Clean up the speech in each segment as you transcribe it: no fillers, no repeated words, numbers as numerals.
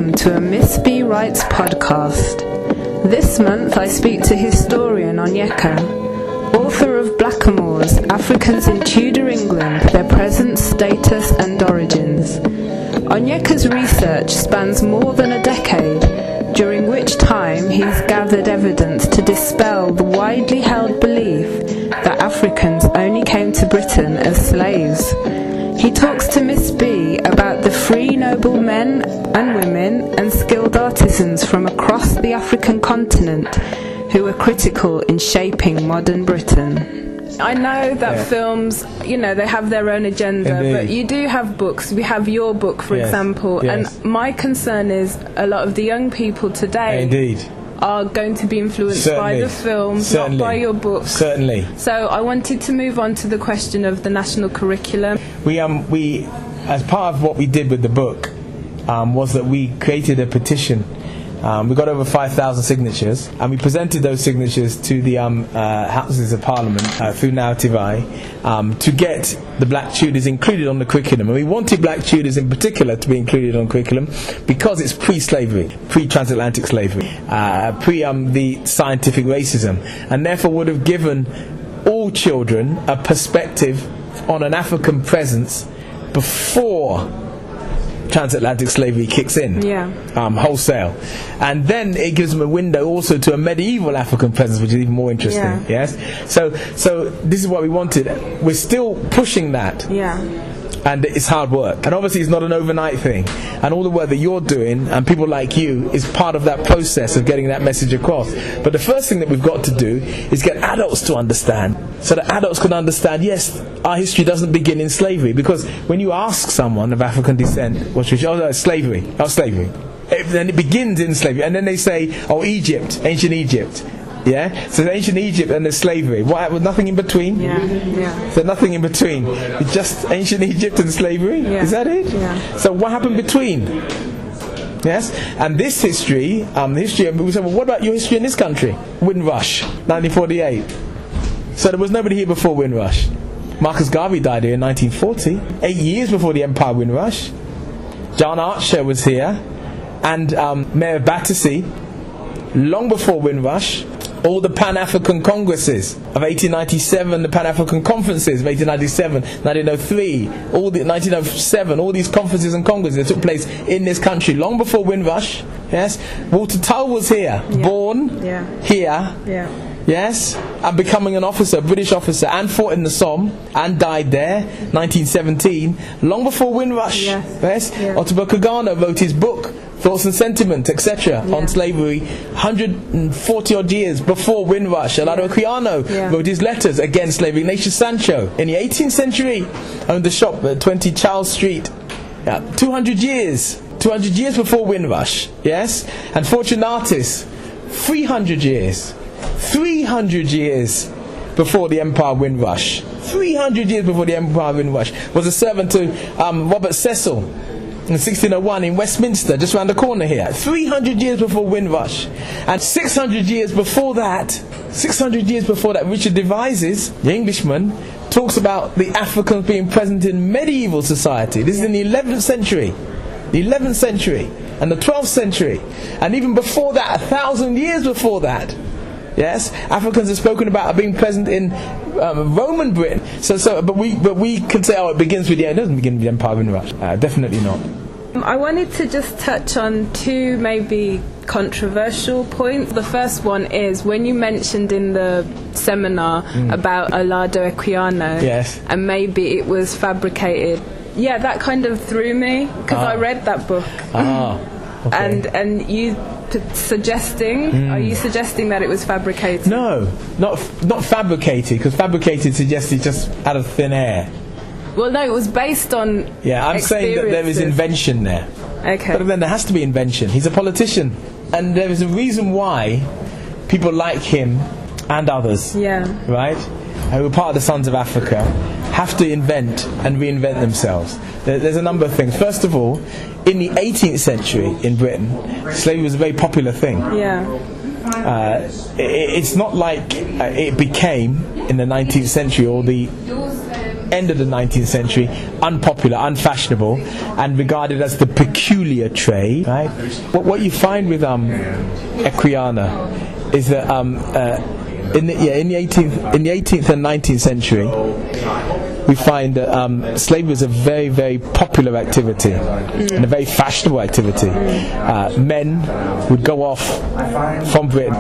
welcome to a MisBeee Writes podcast. This month I speak to historian Onyeka, author of Blackamoores, Africans in Tudor England, their presence, status and origins. Onyeka's research spans more than a decade, during which time he's gathered evidence to dispel the widely held belief that Africans only came to Britain as slaves. He talks to MisBeee about the free noble men and women and skilled artisans from across the African continent who were critical in shaping modern Britain. I know that films, they have their own agenda, Indeed. but you do have books. We have your book, for example, and my concern is a lot of the young people today are going to be influenced by the films, not by your book. Certainly. So I wanted to move on to the question of the national curriculum. We as part of what we did with the book was that we created a petition. We got over 5,000 signatures, and we presented those signatures to the Houses of Parliament through Narrative Eye to get the black tutors included on the curriculum. And we wanted black tutors in particular to be included on curriculum because it's pre-slavery, pre-transatlantic slavery, the scientific racism, and therefore would have given all children a perspective on an African presence before transatlantic slavery kicks in, wholesale, and then it gives them a window also to a medieval African presence, which is even more interesting. Yes, so this is what we wanted. We're still pushing that. And it's hard work, and obviously it's not an overnight thing, and all the work that you're doing and people like you is part of that process of getting that message across. But the first thing that we've got to do is get adults to understand, so that adults can understand, yes, our history doesn't begin in slavery, because when you ask someone of African descent what's slavery, then it begins in slavery, and then they say, Egypt, ancient Egypt. So ancient Egypt and there's slavery. What? Nothing in between? So nothing in between. It's just ancient Egypt and slavery? Is that it? So what happened between? Yes? And this history, we say, well, what about your history in this country? Windrush, 1948. So there was nobody here before Windrush. Marcus Garvey died here in 1940, 8 years before the Empire Windrush. John Archer was here, and Mayor Battersea, long before Windrush. All the Pan-African Congresses of 1897, the Pan-African Conferences of 1897, 1903, 1907, all these conferences and congresses that took place in this country long before Windrush. Yes, Walter Tull was here, born here. Yes, and becoming an officer, British officer, and fought in the Somme and died there, 1917, long before Windrush. Yes. Ottobah Kagano wrote his book, Thoughts and Sentiments, etc., on slavery, 140 odd years before Windrush. Olado Equiano wrote his letters against slavery. Ignatius Sancho in the 18th century owned the shop at 20 Charles Street. 200 years before Windrush. Yes, and Fortunatus, 300 years before the Empire Windrush. 300 years before the Empire Windrush was a servant to Robert Cecil in 1601 in Westminster, just round the corner here. 300 years before Windrush. And 600 years before that, Richard Devizes, the Englishman, talks about the Africans being present in medieval society. This is in the 11th century. The 11th century and the 12th century. And even before that, 1,000 years before that. Yes, Africans are spoken about being present in Roman Britain. But we can say, it begins with it doesn't begin with the Empire Windrush. Definitely not. I wanted to just touch on two maybe controversial points. The first one is when you mentioned in the seminar about Olado Equiano, and maybe it was fabricated. Yeah, that kind of threw me because I read that book. Okay. And you suggesting? Are you suggesting that it was fabricated? No, not fabricated, because fabricated suggests it's just out of thin air. Well, no, it was based on. I'm saying that there is invention there. Okay. But then there has to be invention. He's a politician, and there is a reason why people like him and others. Right? Who are part of the Sons of Africa have to invent and reinvent themselves. There's a number of things. First of all, in the 18th century in Britain, slavery was a very popular thing. It's not like it became in the 19th century, or the end of the 19th century, unpopular, unfashionable, and regarded as the peculiar trade. Right? What you find with Equiano is that in the 18th and 19th century, we find that slavery was a very, very popular activity and a very fashionable activity. Men would go off from Britain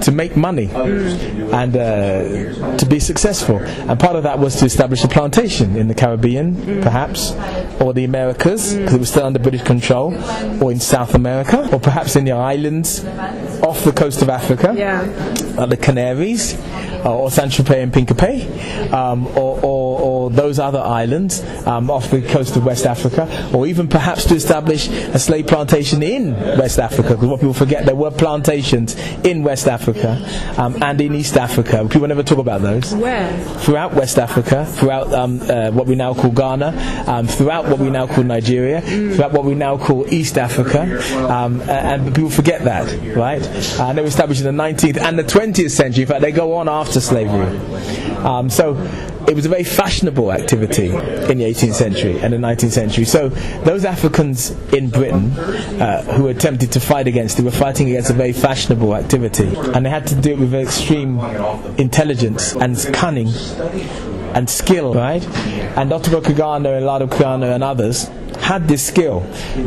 to make money and to be successful. And part of that was to establish a plantation in the Caribbean, perhaps, or the Americas, because it was still under British control, or in South America, or perhaps in the islands off the coast of Africa, the Canaries, or Saint-Tropez and Pinkapay, or those other islands off the coast of West Africa, or even perhaps to establish a slave plantation in West Africa, because what people forget, there were plantations in West Africa and in East Africa. People never talk about those. Where? Throughout West Africa, throughout what we now call Ghana, throughout what we now call Nigeria, throughout what we now call East Africa, and people forget that, right? And they were established in the 19th and the 20th century. In fact, they go on after slavery. So it was a very fashionable activity in the 18th century and the 19th century. So those Africans in Britain who attempted to fight against it were fighting against a very fashionable activity, and they had to do it with extreme intelligence and cunning and skill, right? And Dr. Kugano and Lado Kugano and others had this skill.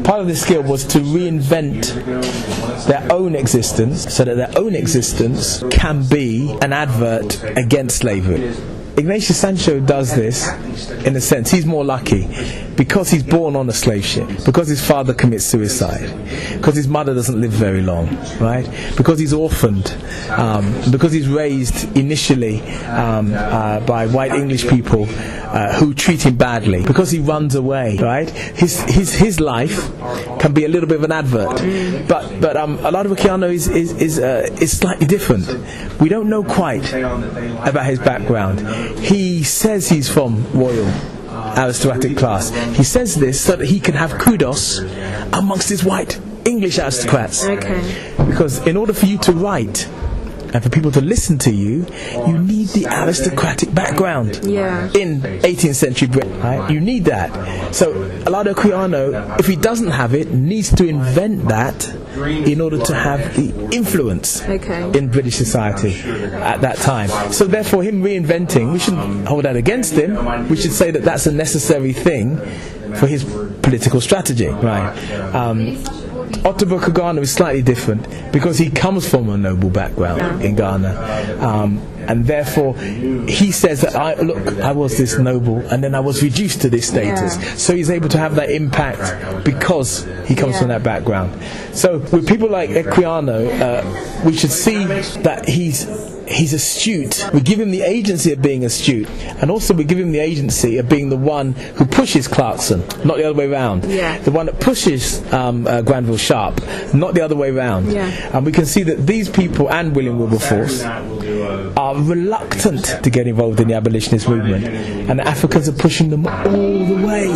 Part of this skill was to reinvent their own existence so that their own existence can be an advert against slavery. Ignatius Sancho does this in a sense. He's more lucky because he's born on a slave ship, because his father commits suicide, because his mother doesn't live very long, right? Because he's orphaned, because he's raised initially by white English people who treat him badly, because he runs away, right? His life can be a little bit of an advert, but Olado Equiano is slightly different. We don't know quite about his background. He says he's from royal aristocratic class. He says this so that he can have kudos amongst his white English aristocrats. Okay. Because in order for you to write and for people to listen to you, you need the aristocratic background in 18th century Britain, right? You need that. So Olado Equiano, if he doesn't have it, needs to invent that in order to have the influence in British society at that time. So therefore, him reinventing, we shouldn't hold that against him. We should say that that's a necessary thing for his political strategy, right? Ottobah Kugano is slightly different because he comes from a noble background in Ghana, and therefore he says that I was this noble and then I was reduced to this status. So he's able to have that impact because he comes from that background. So with people like Equiano, we should see that he's astute. We give him the agency of being astute, and also we give him the agency of being the one who pushes Clarkson, not the other way around. The one that pushes Granville Sharp, not the other way around. And we can see that these people and William Wilberforce are reluctant to get involved in the abolitionist movement, and the Africans are pushing them all the way.